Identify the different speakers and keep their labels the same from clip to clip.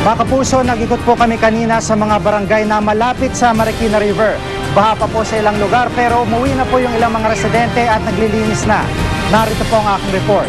Speaker 1: Mga kapuso, nag-ikot po kami kanina sa mga barangay na malapit sa Marikina River. Baha pa po sa ilang lugar pero umuwi na po yung ilang mga residente at naglilinis na. Narito po ang aking report.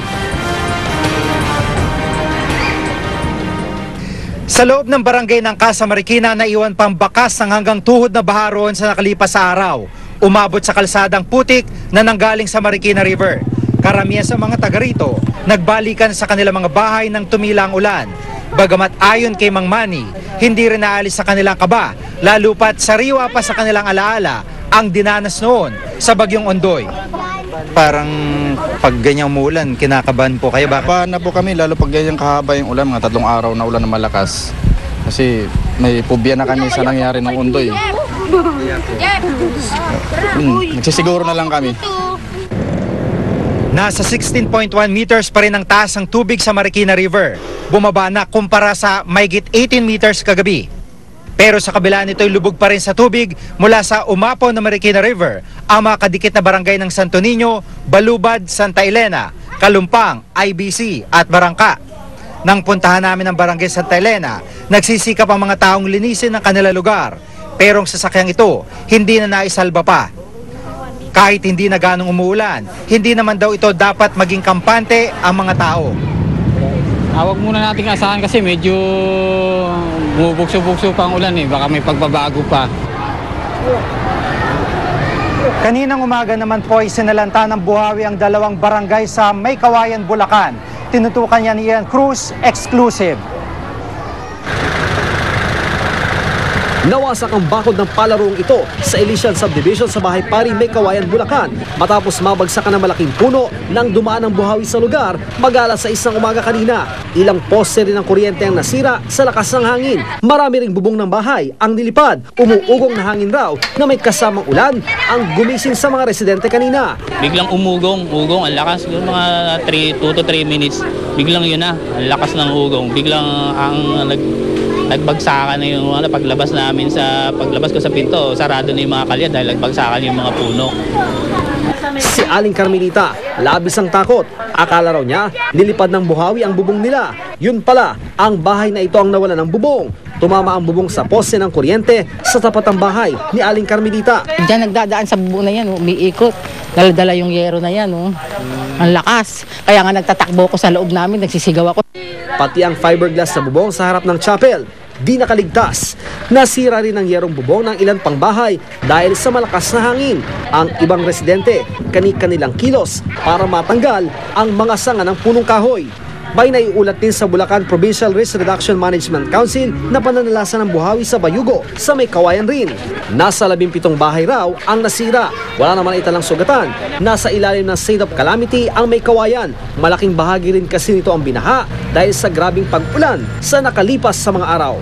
Speaker 1: Sa loob ng barangay ng Casa Marikina, naiwan pang bakas ng hanggang tuhod na baha roon sa nakalipas sa araw. Umabot sa kalsadang putik na nanggaling sa Marikina River. Karamihan sa mga taga rito, nagbalikan sa kanilang mga bahay ng tumilang ulan. Bagamat ayon kay Mang Manny, hindi rin naalis sa kanilang kaba, lalo pat sariwa pa sa kanilang alaala ang dinanas noon sa Bagyong Ondoy. Parang pag ganyang umulan, kinakabahan po kayo ba?
Speaker 2: Kabahan na po kami, lalo pag ganyang kahaba yung ulan, mga 3 araw na ulan na malakas. Kasi may phobia na kami sa nangyari ng Ondoy. Nagsisiguro na lang kami.
Speaker 1: Nasa 16.1 meters pa rin ang taas ng tubig sa Marikina River. Bumaba na kumpara sa mahigit 18 meters kagabi. Pero sa kabila nito'y lubog pa rin sa tubig mula sa umapaw na Marikina River ang mga kadikit na barangay ng Santo Niño, Balubad, Santa Elena, Kalumpang, IBC at Barangka. Nang puntahan namin ang barangay Santa Elena, nagsisikap ang mga taong linisin ng kanila lugar. Pero ang sasakyang ito, hindi na naisalba pa. Kahit hindi na ganong umuulan, hindi naman daw ito dapat maging kampante ang mga tao.
Speaker 3: Huwag muna nating asahan kasi medyo bumubugso-bugso pa ang ulan eh. Baka may pagbabago pa.
Speaker 1: Kaninang umaga naman po ay sinalanta ng buhawi ang 2 barangay sa May Kawayan, Bulacan. Tinutukan niya ni Ian Cruz, exclusive.
Speaker 4: Nawasak ang bakod ng palarong ito sa Elysian Subdivision sa Bahay Pari, May Kawayan, Bulacan matapos mabagsakan ng malaking puno nang dumaan ang buhawi sa lugar mag-alas 6 ng umaga kanina. Ilang poste rin ng kuryente ang nasira sa lakas ng hangin. Marami ring bubong ng bahay ang nilipad. Umuugong na hangin raw na may kasamang ulan ang gumising sa mga residente kanina.
Speaker 5: Biglang ugong, ang lakas, yung mga 2 to 3 minutes, biglang yun na, ang lakas ng ugong, biglang nagbagsakan na yung paglabas namin paglabas ko sa pinto, sarado na yung mga kalye dahil nagbagsakan yung mga puno.
Speaker 4: Si Aling Carmelita, labis ang takot. Akala raw niya, nilipad ng buhawi ang bubong nila. Yun pala, ang bahay na ito ang nawala ng bubong. Tumama ang bubong sa poste ng kuryente sa tapat ng bahay ni Aling Carmelita.
Speaker 6: Diyan nagdadaan sa bubong na yan, umiikot. Dala-dala yung yero na yan, ang lakas. Kaya nga nagtatakbo ko sa loob namin, nagsisigaw ako.
Speaker 4: Pati ang fiberglass sa bubong sa harap ng chapel, di nakaligtas. Nasira rin ang yerong bubong ng ilan pang bahay dahil sa malakas na hangin. Ang ibang residente, kani-kanilang kilos para matanggal ang mga sanga ng punong kahoy. May naiulat din sa Bulacan Provincial Risk Reduction Management Council na pananalasan ng buhawi sa Bayugo sa May Kawayan rin. Nasa 17 bahay raw ang nasira. Wala naman italang sugatan. Nasa ilalim ng state of calamity ang May Kawayan. Malaking bahagi rin kasi nito ang binaha dahil sa grabing pag-ulan sa nakalipas sa mga araw.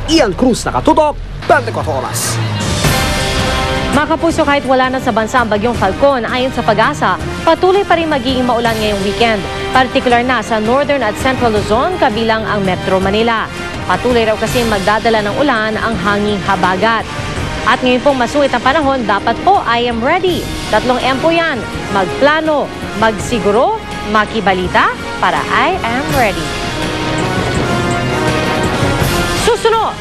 Speaker 4: Ian Cruz, nakatutok, 24 oras.
Speaker 7: Mga kapuso, kahit wala na sa bansa ang Bagyong Falcon, ayon sa Pag-asa, patuloy pa rin magiging maulan ngayong weekend. Partikular na sa Northern at Central Luzon, kabilang ang Metro Manila. Patuloy raw kasi magdadala ng ulan ang hanging habagat. At ngayon pong masuit ang panahon, dapat po I am ready. 3 M po yan. Magplano, magsiguro, makibalita para I am ready. Susunod!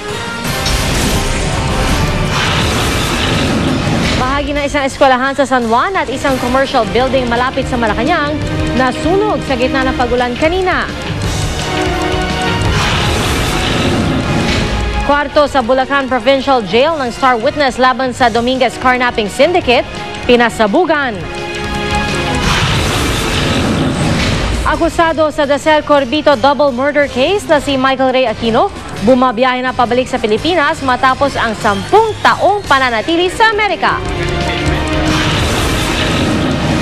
Speaker 7: Bahagi ng isang eskwelahan sa San Juan at isang commercial building malapit sa Malacanang nasunog sa gitna ng pag-ulan kanina. Kwarto sa Bulacan Provincial Jail ng star witness laban sa Dominguez Carnapping Syndicate, pinasabugan. Akusado sa Desel Corbito double murder case na si Michael Ray Aquino, bumabiyahe na pabalik sa Pilipinas matapos ang 10 taong pananatili sa Amerika.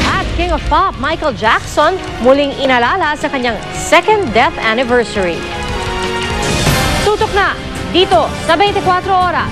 Speaker 7: At King of Pop Michael Jackson muling inalala sa kanyang 2nd death anniversary. Tutok na dito sa 24 oras.